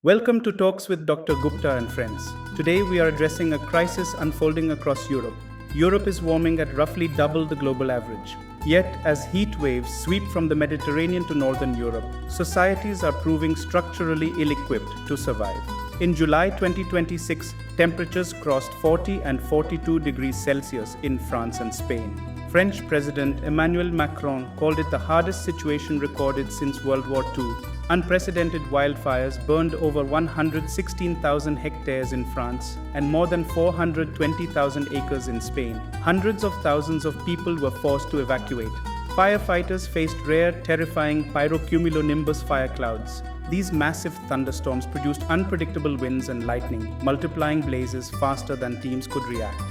Welcome to Talks with Dr. Gupta and friends. Today we are addressing a crisis unfolding across Europe. Europe is warming at roughly double the global average. Yet, as heat waves sweep from the Mediterranean to northern Europe, societies are proving structurally ill equipped to survive. In July 2026, temperatures crossed 40 and 42 degrees Celsius in France and Spain. French President Emmanuel Macron called it the hardest situation recorded since World War II. Unprecedented wildfires burned over 116,000 hectares in France and more than 420,000 acres in Spain. Hundreds of thousands of people were forced to evacuate. Firefighters faced rare, terrifying pyrocumulonimbus fire clouds. These massive thunderstorms produced unpredictable winds and lightning, multiplying blazes faster than teams could react.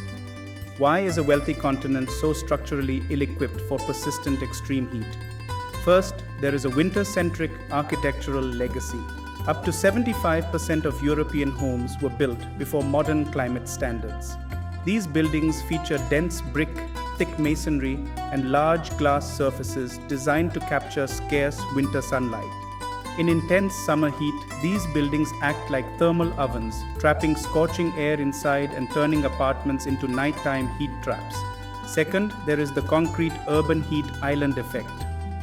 Why is a wealthy continent so structurally ill-equipped for persistent extreme heat? First, there is a winter-centric architectural legacy. Up to 75% of European homes were built before modern climate standards. These buildings feature dense brick, thick masonry, and large glass surfaces designed to capture scarce winter sunlight. In intense summer heat, these buildings act like thermal ovens, trapping scorching air inside and turning apartments into nighttime heat traps. Second, there is the concrete urban heat island effect.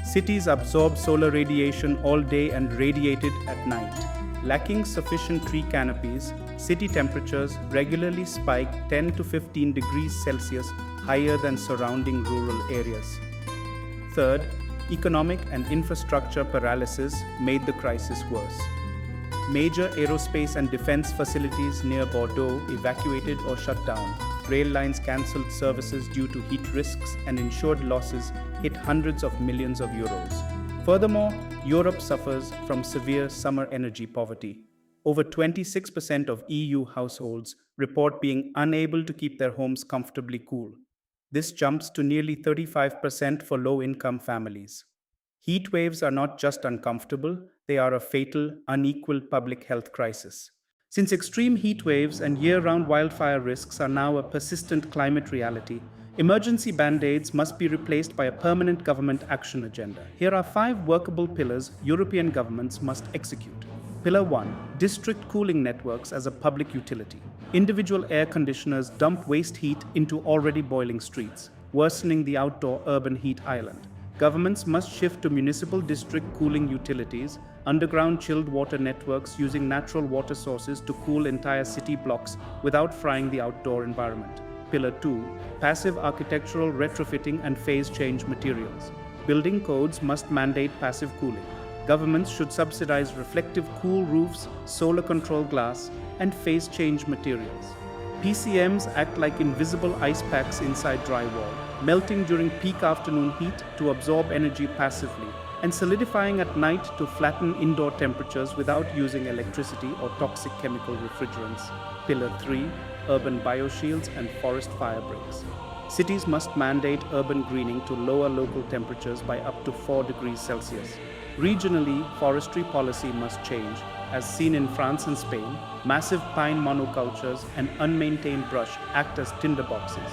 Cities absorb solar radiation all day and radiate it at night. Lacking sufficient tree canopies, city temperatures regularly spike 10 to 15 degrees Celsius higher than surrounding rural areas. Third, economic and infrastructure paralysis made the crisis worse. Major aerospace and defense facilities near Bordeaux evacuated or shut down. Rail lines cancelled services due to heat risks, and insured losses hit hundreds of millions of euros. Furthermore, Europe suffers from severe summer energy poverty. Over 26% of EU households report being unable to keep their homes comfortably cool. This jumps to nearly 35% for low-income families. Heat waves are not just uncomfortable, they are a fatal, unequal public health crisis. Since extreme heat waves and year-round wildfire risks are now a persistent climate reality, emergency band-aids must be replaced by a permanent government action agenda. Here are 5 workable pillars European governments must execute. Pillar 1. District cooling networks as a public utility. Individual air conditioners dump waste heat into already boiling streets, worsening the outdoor urban heat island. Governments must shift to municipal district cooling utilities, underground chilled water networks using natural water sources to cool entire city blocks without frying the outdoor environment. Pillar 2. Passive architectural retrofitting and phase change materials. Building codes must mandate passive cooling. Governments should subsidize reflective cool roofs, solar control glass, and phase change materials. PCMs act like invisible ice packs inside drywall, melting during peak afternoon heat to absorb energy passively, and solidifying at night to flatten indoor temperatures without using electricity or toxic chemical refrigerants. Pillar 3. Urban bioshields and forest fire breaks. Cities must mandate urban greening to lower local temperatures by up to 4 degrees Celsius. Regionally, forestry policy must change. As seen in France and Spain, massive pine monocultures and unmaintained brush act as tinderboxes.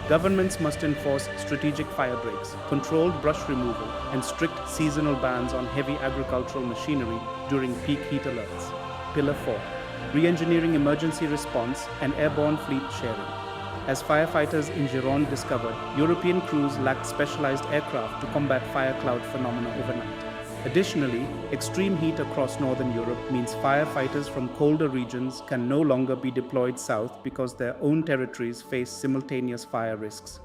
Governments must enforce strategic fire breaks, controlled brush removal, and strict seasonal bans on heavy agricultural machinery during peak heat alerts. Pillar 4. Re-engineering emergency response and airborne fleet sharing. As firefighters in Gironde discovered, European crews lacked specialized aircraft to combat fire cloud phenomena overnight. Additionally, extreme heat across northern Europe means firefighters from colder regions can no longer be deployed south because their own territories face simultaneous fire risks.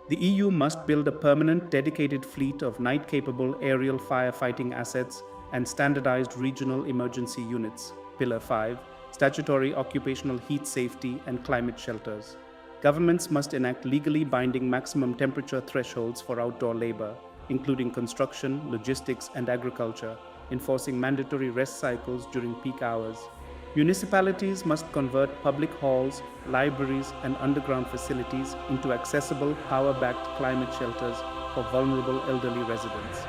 The EU must build a permanent, dedicated fleet of night-capable aerial firefighting assets and standardized regional emergency units. Pillar 5. Statutory occupational heat safety and climate shelters. Governments must enact legally binding maximum temperature thresholds for outdoor labor, including construction, logistics, and agriculture, enforcing mandatory rest cycles during peak hours. Municipalities must convert public halls, libraries, and underground facilities into accessible, power-backed climate shelters for vulnerable elderly residents.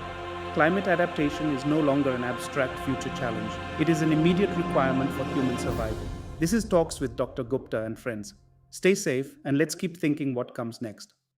Climate adaptation is no longer an abstract future challenge. It is an immediate requirement for human survival. This is Talks with Dr. Gupta and friends. Stay safe, and let's keep thinking what comes next.